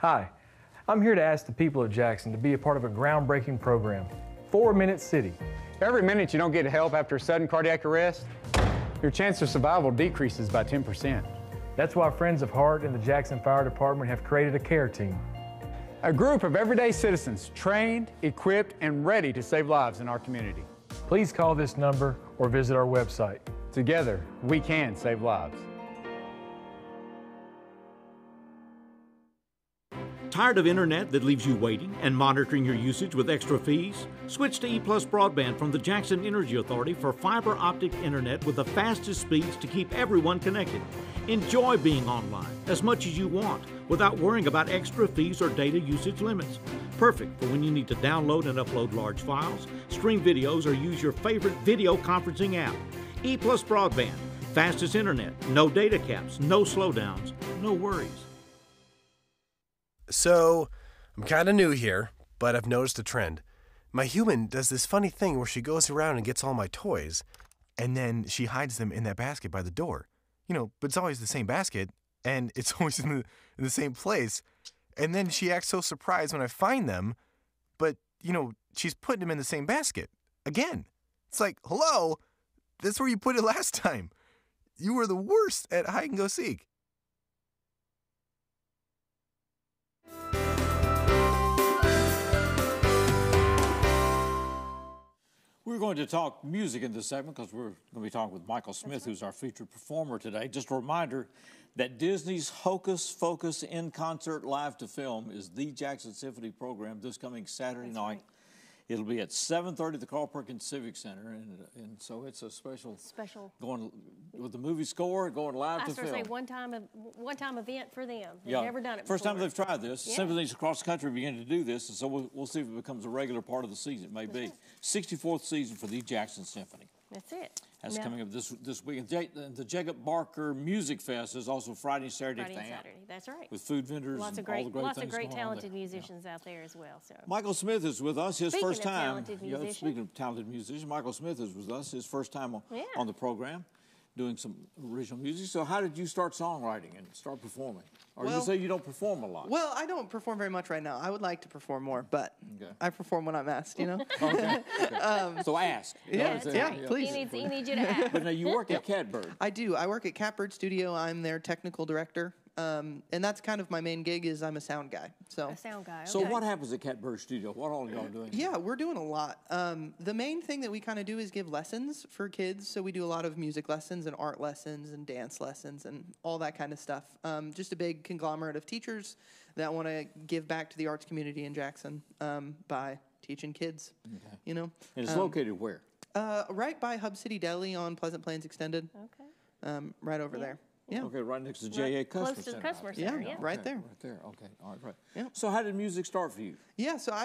Hi, I'm here to ask the people of Jackson to be a part of a groundbreaking program, 4 Minute City. Every minute you don't get help after a sudden cardiac arrest, your chance of survival decreases by 10%. That's why Friends of Heart and the Jackson Fire Department have created a care team. A group of everyday citizens trained, equipped, and ready to save lives in our community. Please call this number or visit our website. Together, we can save lives. Tired of internet that leaves you waiting and monitoring your usage with extra fees? Switch to EPlus Broadband from the Jackson Energy Authority for fiber optic internet with the fastest speeds to keep everyone connected. Enjoy being online as much as you want without worrying about extra fees or data usage limits. Perfect for when you need to download and upload large files, stream videos, or use your favorite video conferencing app. EPlus Broadband, fastest internet, no data caps, no slowdowns, no worries. So, I'm kind of new here, but I've noticed a trend. My human does this funny thing where she goes around and gets all my toys, and then she hides them in that basket by the door. You know, but it's always the same basket, and it's always in the same place. And then she acts so surprised when I find them, but, you know, she's putting them in the same basket. Again. It's like, hello, that's where you put it last time. You were the worst at hide and go seek. We're going to talk music in this segment because we're going to be talking with Michael Smith, who's our featured performer today. Just a reminder that Disney's Hocus Pocus in Concert Live to Film is the Jackson Symphony program this coming Saturday night. Right. It'll be at 7:30 at the Carl Perkins Civic Center, and so it's a special going with the movie score, going live to film. I was going to say one-time event for them. They've never done it before. First time they've tried this. Yeah. Symphonies across the country begin to do this, and so we'll see if it becomes a regular part of the season. It may be. Right. 64th season for the Jackson Symphony. That's it. That's coming up this week. The Jacob Barker Music Fest is also Friday and Saturday. That's right. With food vendors lots and of all the great things lots of great talented musicians out there as well. So Michael Smith is with us. His first time. Speaking of talented musicians, Michael Smith is with us. His first time on the program, doing some original music. So how did you start songwriting and start performing? Or you say you don't perform a lot? Well, I don't perform very much right now. I would like to perform more, but I perform when I'm asked, you know? Okay. So ask. Yeah, please. He needs you to ask. But now you work at Catbird. I do. I work at Catbird Studio. I'm their technical director. And that's kind of my main gig is I'm a sound guy. A sound guy, okay. So what happens at Catbird Studio? What all are y'all doing? Yeah, we're doing a lot. The main thing that we kind of do is give lessons for kids. So we do a lot of music lessons and art lessons and dance lessons and all that kind of stuff. Just a big conglomerate of teachers that want to give back to the arts community in Jackson by teaching kids, you know. And it's located where? Right by Hub City Deli on Pleasant Plains Extended. Okay. Right over there. Yeah. Okay, right next to JA Customer Center. Close to the Customer Center, yeah. Right there. Right there, okay. All right. Yeah. So how did music start for you? Yeah, so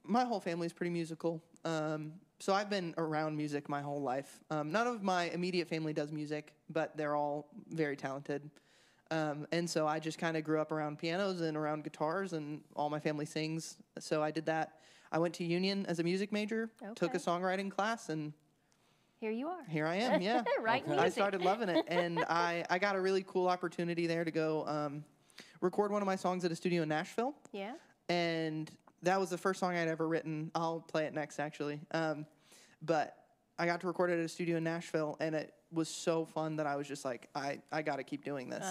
my whole family's pretty musical. So I've been around music my whole life. None of my immediate family does music, but they're all very talented. And so I just kind of grew up around pianos and around guitars, and all my family sings. So I did that. I went to Union as a music major, took a songwriting class, and here you are. Here I am, yeah. Music. I started loving it, and I got a really cool opportunity there to go record one of my songs at a studio in Nashville. Yeah. And that was the first song I'd ever written. I'll play it next, actually. But I got to record it at a studio in Nashville, and it was so fun that I was just like, I got to keep doing this.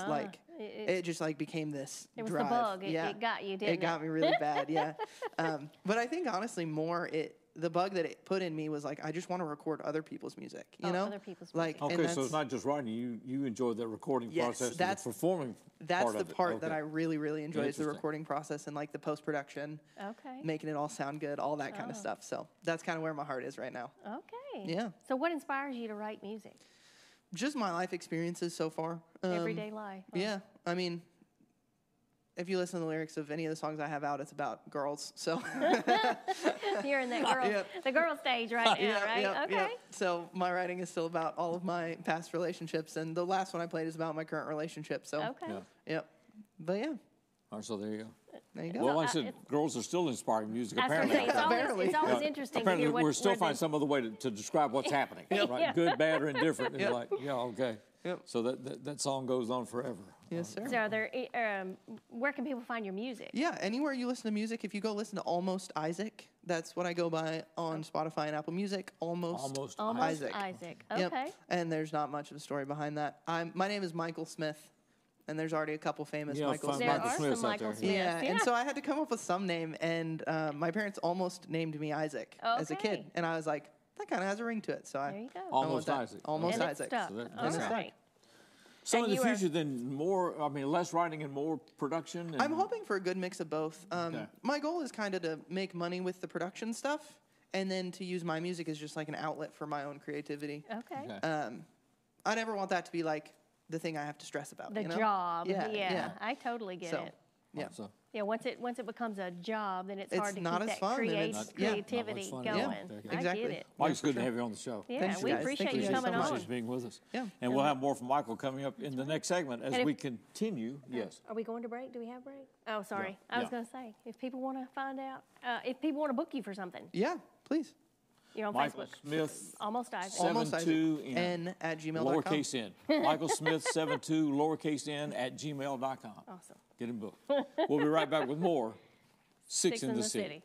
It just like became this It was drive. the bug. It got you, didn't it? It got me really bad, yeah. But I think, honestly, the bug that it put in me was like, I just want to record other people's music, you know? Other people's music. Okay, so it's not just writing. You enjoy the recording process and the performing That's the part that I really, really enjoy is the recording process and like the post-production. Okay. Making it all sound good, all that kind of stuff. So that's kind of where my heart is right now. Okay. Yeah. So what inspires you to write music? Just my life experiences so far. Everyday life. Yeah. I mean, if you listen to the lyrics of any of the songs I have out, it's about girls. So you're in that the girl stage right now, right? Okay. Yeah. So my writing is still about all of my past relationships, and the last one I played is about my current relationship. So but yeah. All right, so there you go. There you go. Well, like I said, girls are still inspiring music, apparently. It's always interesting apparently to hear we're still finding some other way to describe what's happening, right? Good, bad, or indifferent. It's like, okay. Yep. So that song goes on forever. Yes, sir. So where can people find your music? Yeah, anywhere you listen to music. If you go listen to Almost Isaac, that's what I go by on Spotify and Apple Music. Almost Isaac. Okay. Yep. And there's not much of a story behind that. My name is Michael Smith. And there's already a couple famous Michael Smiths. There are some Michael Smiths. Yeah, and so I had to come up with some name, and my parents almost named me Isaac as a kid. And I was like, that kind of has a ring to it. So there you go. Almost Isaac. Almost Isaac. That's right. So in the future, then less writing and more production? I'm hoping for a good mix of both. My goal is kind of to make money with the production stuff, and then to use my music as just like an outlet for my own creativity. Okay. I never want that to be like the thing I have to stress about. The job. Yeah. I totally get it. Yeah. Yeah, once it becomes a job, then it's hard to keep that creativity going. Exactly. I get it. Mike, it's good to have you on the show. Yeah, we appreciate you coming on. Thanks for being with us. Yeah. And we'll have more from Michael coming up in the next segment as we continue. Yes. Are we going to break? Do we have break? Oh, sorry. I was going to say, if people want to find out, if people want to book you for something. Yeah, please. You're on Michael Facebook. Smith. Almost Isaac. 72n at gmail.com. Lowercase n. Michael Smith 72 lowercase n at gmail.com. Awesome. Get him booked. We'll be right back with more Six in the City.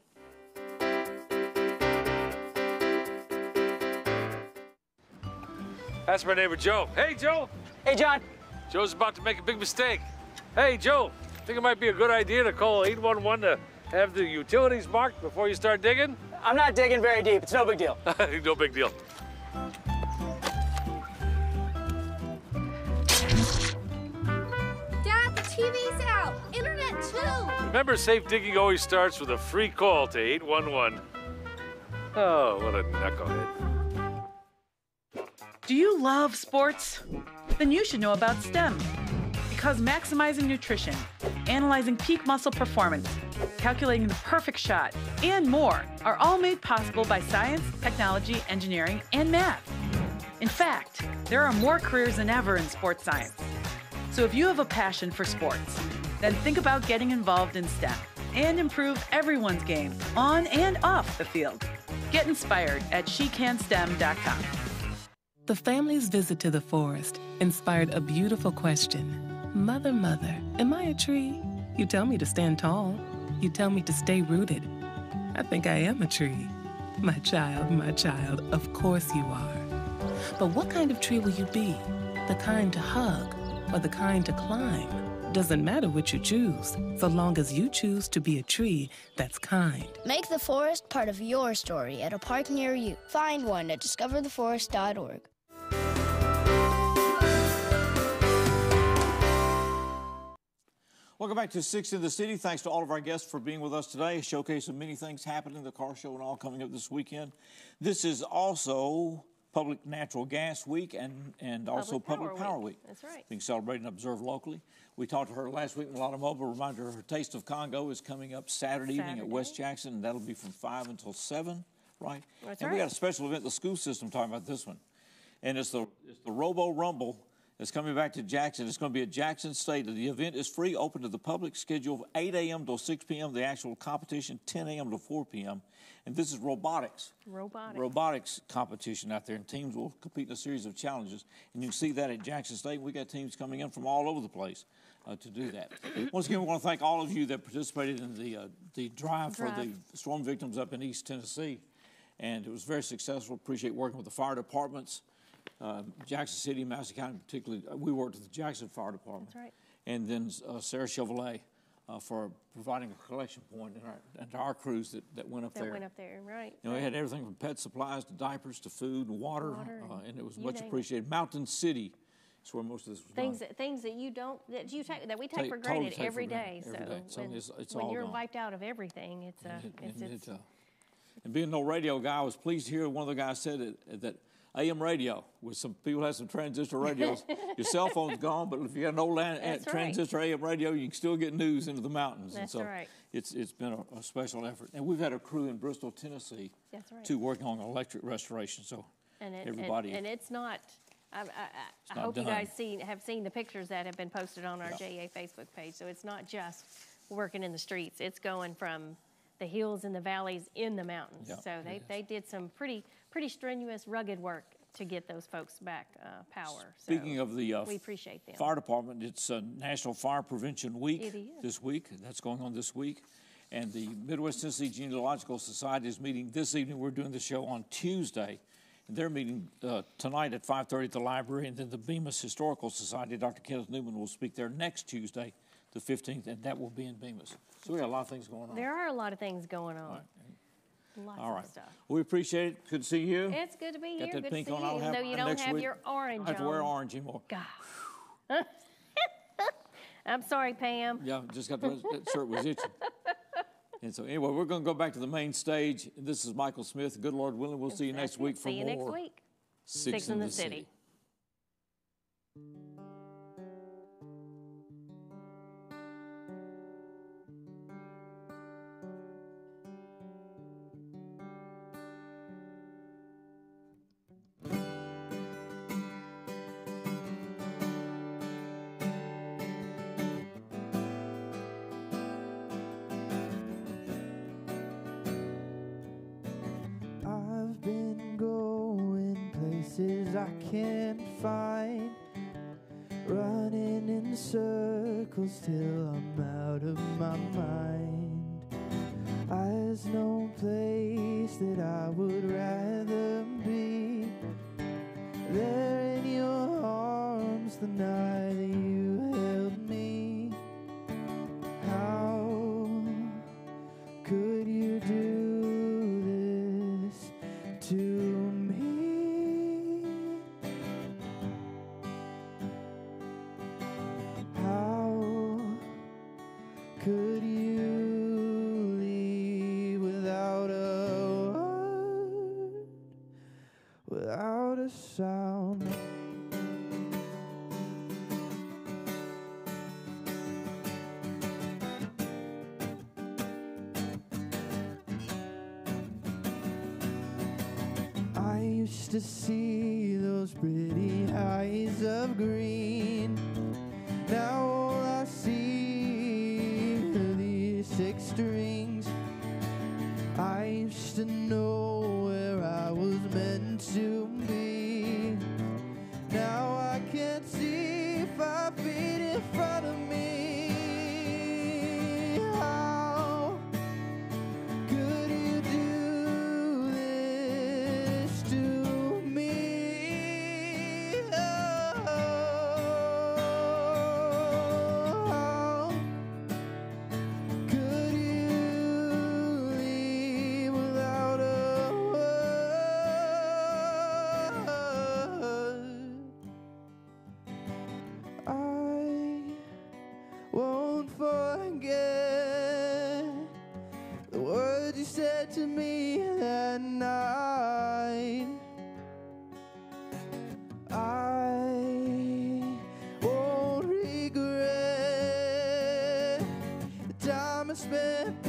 That's my neighbor Joe. Hey, Joe. Hey, John. Joe's about to make a big mistake. Hey, Joe. Think it might be a good idea to call 811 to have the utilities marked before you start digging? I'm not digging very deep. It's no big deal. No big deal. Dad, the TV's out. Internet, too. Remember, safe digging always starts with a free call to 811. Oh, what a knucklehead. Do you love sports? Then you should know about STEM. Because maximizing nutrition, analyzing peak muscle performance, calculating the perfect shot, and more are all made possible by science, technology, engineering, and math. In fact, there are more careers than ever in sports science. So if you have a passion for sports, then think about getting involved in STEM and improve everyone's game on and off the field. Get inspired at shecanstem.com. The family's visit to the forest inspired a beautiful question. Mother, mother, am I a tree? You tell me to stand tall. You tell me to stay rooted. I think I am a tree. My child, of course you are. But what kind of tree will you be? The kind to hug or the kind to climb? Doesn't matter what you choose, so long as you choose to be a tree that's kind. Make the forest part of your story at a park near you. Find one at discovertheforest.org. Welcome back to Six in the City. Thanks to all of our guests for being with us today. A showcase of many things happening, the car show and all coming up this weekend. This is also Public Natural Gas Week and also Public Power Week. That's right. Being celebrated and observed locally. We talked to her last week in Mulatto Mobile. Reminder, her Taste of Congo is coming up Saturday evening at West Jackson, and that'll be from 5 until 7, right? That's and right. We got a special event, the school system, talking about this one. And it's the Robo Rumble. It's coming back to Jackson. It's going to be at Jackson State. The event is free, open to the public, scheduled 8 a.m. till 6 p.m. The actual competition, 10 a.m. to 4 p.m. And this is robotics. Robotics competition out there, and teams will compete in a series of challenges. And you can see that at Jackson State. We got teams coming in from all over the place to do that. Once again, we want to thank all of you that participated in the drive for the storm victims up in East Tennessee. And it was very successful. Appreciate working with the fire departments. Jackson City, Madison County particularly, we worked with the Jackson Fire Department. That's right. And then Sarah Chevrolet for providing a collection point and our crews that went up there. That went up there, right. You know, we had everything from pet supplies to diapers to food and water and it was much appreciated. Mountain City is where most of this was done. Things that we take for granted every day. So it's when all you're gone. wiped out of everything, and being no radio guy, I was pleased to hear one of the guys said that AM radio, with some people have some transistor radios. Your cell phone's gone, but if you got an old transistor AM radio, you can still get news into the mountains. That's and so right. It's been a special effort. And we've had a crew in Bristol, Tennessee, too, working on electric restoration. So everybody. And it's not. I hope you guys have seen the pictures that have been posted on our JA Facebook page. So it's not just working in the streets. It's going from the hills and the valleys in the mountains. So they did some pretty strenuous, rugged work to get those folks back power. Speaking so of the we appreciate them. fire department, it's National Fire Prevention Week It is. this week. That's going on this week. And the Midwest Tennessee Genealogical Society is meeting this evening. We're doing the show on Tuesday. And they're meeting tonight at 5:30 at the library. And then the Bemis Historical Society, Dr. Kenneth Newman, will speak there next Tuesday, the 15th, and that will be in Bemis. So we got a lot of things going on. There are a lot of things going on. Lots of right. stuff. We appreciate it. Good to see you. It's good to be got here. That Good pink to see on. you, I'll even have though you don't have week. your orange on. I have to wear orange anymore. God. I'm sorry, Pam. Yeah, just got that shirt was itching. And so anyway, we're going to go back to the main stage. This is Michael Smith. Good Lord willing, we'll see you next week for more. See you next week. Six in the City. I can't find, running in circles till I'm out of my mind. There's no place that I would rather be, there in your arms the night that you held me. How could you do this to me? Could you leave without a word, without a sound? I used to see those pretty eyes of green. Now all I see six strings. I used to know where I was meant to be. Now I can't see 5 feet in front of me. How could you do this to me? Oh, could you leave without a word? I won't forget the words you said to me that night. I won't regret the time I spent